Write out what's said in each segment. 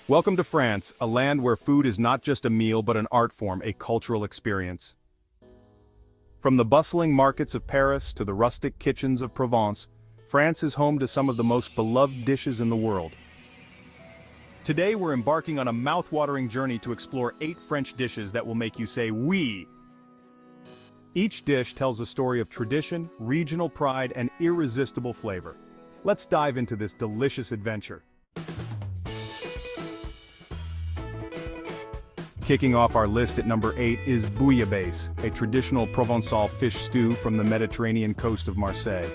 Welcome to France, a land where food is not just a meal but an art form, a cultural experience. From the bustling markets of Paris to the rustic kitchens of Provence, France is home to some of the most beloved dishes in the world. Today we're embarking on a mouth-watering journey to explore 8 French dishes that will make you say oui. Each dish tells a story of tradition, regional pride, and irresistible flavor. Let's dive into this delicious adventure. Kicking off our list at number 8 is Bouillabaisse, a traditional Provençal fish stew from the Mediterranean coast of Marseille.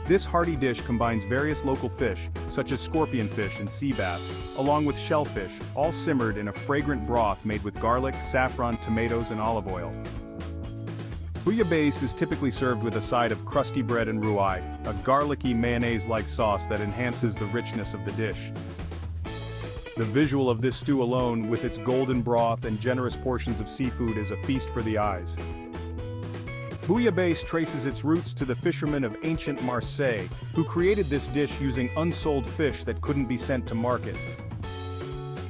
This hearty dish combines various local fish, such as scorpionfish and sea bass, along with shellfish, all simmered in a fragrant broth made with garlic, saffron, tomatoes, and olive oil. Bouillabaisse is typically served with a side of crusty bread and rouille, a garlicky mayonnaise-like sauce that enhances the richness of the dish. The visual of this stew alone, with its golden broth and generous portions of seafood, is a feast for the eyes. Bouillabaisse traces its roots to the fishermen of ancient Marseille, who created this dish using unsold fish that couldn't be sent to market.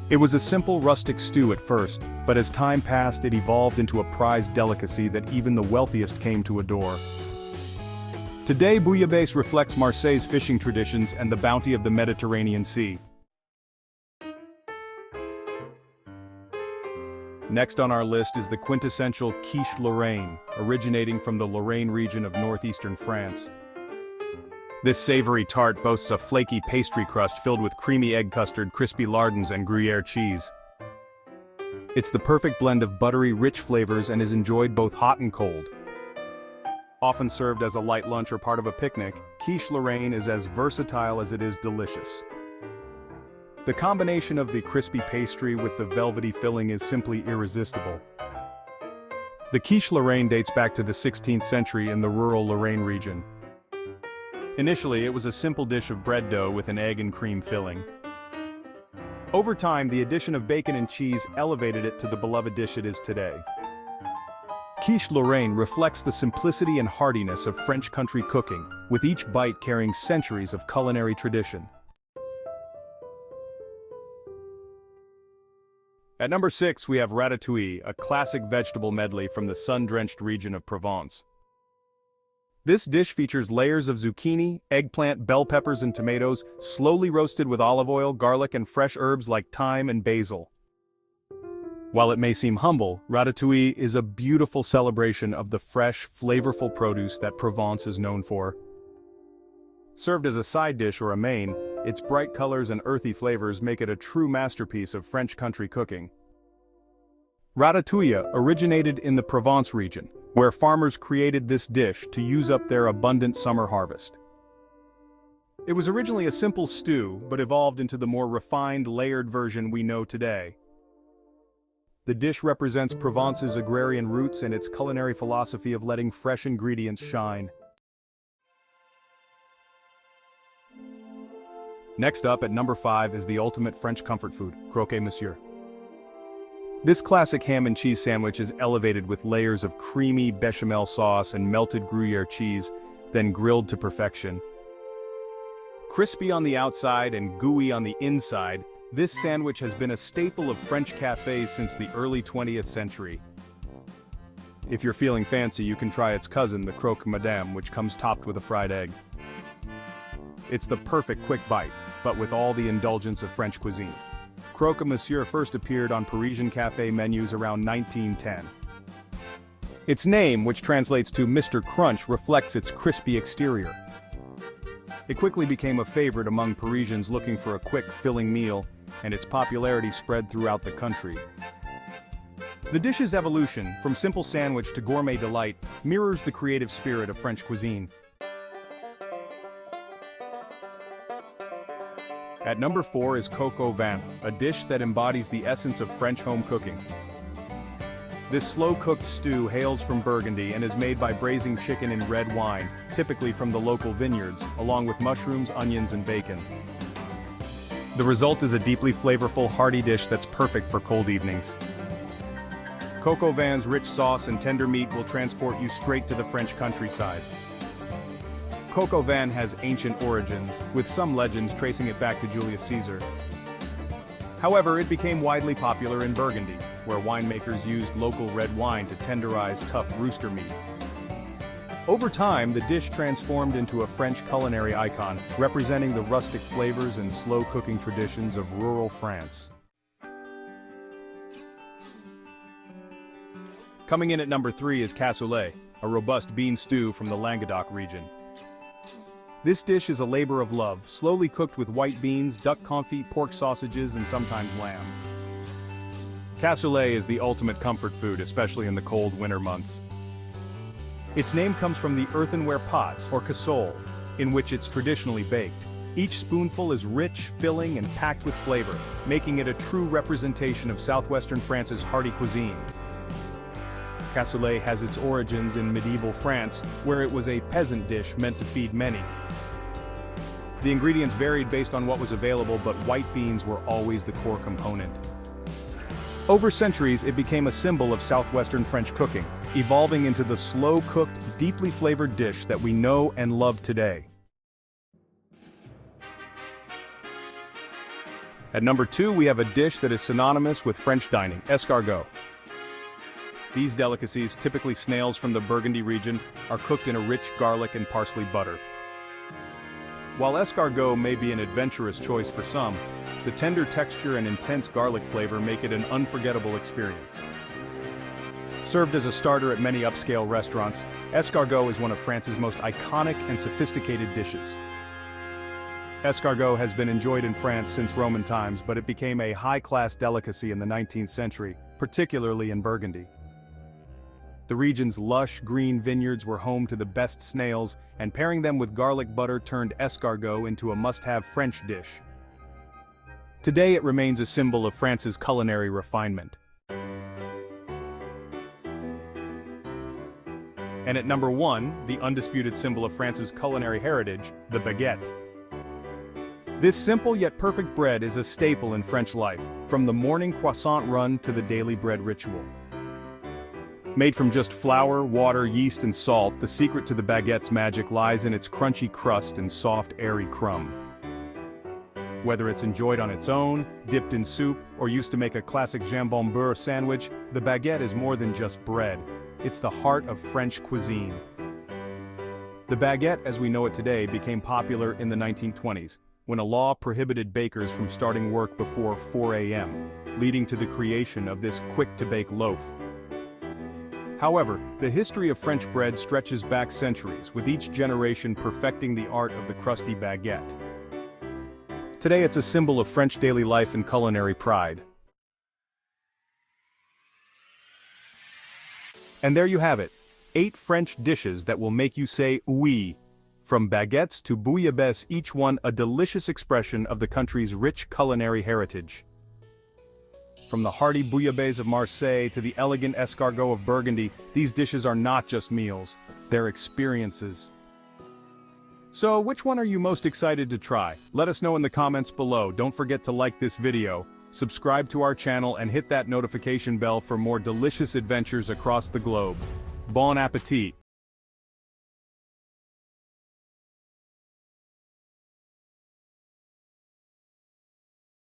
It was a simple rustic stew at first, but as time passed it evolved into a prized delicacy that even the wealthiest came to adore. Today Bouillabaisse reflects Marseille's fishing traditions and the bounty of the Mediterranean Sea. Next on our list is the quintessential Quiche Lorraine, originating from the Lorraine region of northeastern France. This savory tart boasts a flaky pastry crust filled with creamy egg custard, crispy lardons, and Gruyere cheese. It's the perfect blend of buttery, rich flavors and is enjoyed both hot and cold. Often served as a light lunch or part of a picnic, Quiche Lorraine is as versatile as it is delicious. The combination of the crispy pastry with the velvety filling is simply irresistible. The Quiche Lorraine dates back to the 16th century in the rural Lorraine region. Initially, it was a simple dish of bread dough with an egg and cream filling. Over time, the addition of bacon and cheese elevated it to the beloved dish it is today. Quiche Lorraine reflects the simplicity and heartiness of French country cooking, with each bite carrying centuries of culinary tradition. At number 6 we have Ratatouille, a classic vegetable medley from the sun-drenched region of Provence. This dish features layers of zucchini, eggplant, bell peppers and tomatoes, slowly roasted with olive oil, garlic and fresh herbs like thyme and basil. While it may seem humble, Ratatouille is a beautiful celebration of the fresh, flavorful produce that Provence is known for. Served as a side dish or a main, its bright colors and earthy flavors make it a true masterpiece of French country cooking. Ratatouille originated in the Provence region, where farmers created this dish to use up their abundant summer harvest. It was originally a simple stew, but evolved into the more refined, layered version we know today. The dish represents Provence's agrarian roots and its culinary philosophy of letting fresh ingredients shine. Next up at number 5 is the ultimate French comfort food, Croque Monsieur. This classic ham and cheese sandwich is elevated with layers of creamy bechamel sauce and melted Gruyere cheese, then grilled to perfection. Crispy on the outside and gooey on the inside, this sandwich has been a staple of French cafes since the early 20th century. If you're feeling fancy, you can try its cousin, the Croque Madame, which comes topped with a fried egg. It's the perfect quick bite, but with all the indulgence of French cuisine. Croque Monsieur first appeared on Parisian café menus around 1910. Its name, which translates to Mr. Crunch, reflects its crispy exterior. It quickly became a favorite among Parisians looking for a quick, filling meal, and its popularity spread throughout the country. The dish's evolution, from simple sandwich to gourmet delight, mirrors the creative spirit of French cuisine. At number 4 is coq au vin, a dish that embodies the essence of French home cooking. This slow-cooked stew hails from Burgundy and is made by braising chicken in red wine, typically from the local vineyards, along with mushrooms, onions, and bacon. The result is a deeply flavorful, hearty dish that's perfect for cold evenings. Coq au vin's rich sauce and tender meat will transport you straight to the French countryside. Coq au vin has ancient origins, with some legends tracing it back to Julius Caesar. However, it became widely popular in Burgundy, where winemakers used local red wine to tenderize tough rooster meat. Over time, the dish transformed into a French culinary icon, representing the rustic flavors and slow cooking traditions of rural France. Coming in at number 3 is cassoulet, a robust bean stew from the Languedoc region. This dish is a labor of love, slowly cooked with white beans, duck confit, pork sausages, and sometimes lamb. Cassoulet is the ultimate comfort food, especially in the cold winter months. Its name comes from the earthenware pot, or cassoulet, in which it's traditionally baked. Each spoonful is rich, filling, and packed with flavor, making it a true representation of southwestern France's hearty cuisine. Cassoulet has its origins in medieval France, where it was a peasant dish meant to feed many. The ingredients varied based on what was available, but white beans were always the core component. Over centuries, it became a symbol of southwestern French cooking, evolving into the slow-cooked, deeply flavored dish that we know and love today. At number 2, we have a dish that is synonymous with French dining, escargot. These delicacies, typically snails from the Burgundy region, are cooked in a rich garlic and parsley butter. While escargot may be an adventurous choice for some, the tender texture and intense garlic flavor make it an unforgettable experience. Served as a starter at many upscale restaurants, escargot is one of France's most iconic and sophisticated dishes. Escargot has been enjoyed in France since Roman times, but it became a high-class delicacy in the 19th century, particularly in Burgundy. The region's lush, green vineyards were home to the best snails, and pairing them with garlic butter turned escargot into a must-have French dish. Today it remains a symbol of France's culinary refinement. And at number 1, the undisputed symbol of France's culinary heritage, the baguette. This simple yet perfect bread is a staple in French life, from the morning croissant run to the daily bread ritual. Made from just flour, water, yeast, and salt, the secret to the baguette's magic lies in its crunchy crust and soft, airy crumb. Whether it's enjoyed on its own, dipped in soup, or used to make a classic jambon beurre sandwich, the baguette is more than just bread. It's the heart of French cuisine. The baguette, as we know it today, became popular in the 1920s, when a law prohibited bakers from starting work before 4 a.m., leading to the creation of this quick-to-bake loaf. However, the history of French bread stretches back centuries, with each generation perfecting the art of the crusty baguette. Today it's a symbol of French daily life and culinary pride. And there you have it, 8 French dishes that will make you say oui. From baguettes to bouillabaisse, each one a delicious expression of the country's rich culinary heritage. From the hearty bouillabaisse of Marseille to the elegant escargot of Burgundy, these dishes are not just meals, they're experiences. So, which one are you most excited to try? Let us know in the comments below. Don't forget to like this video, subscribe to our channel, and hit that notification bell for more delicious adventures across the globe. Bon appétit!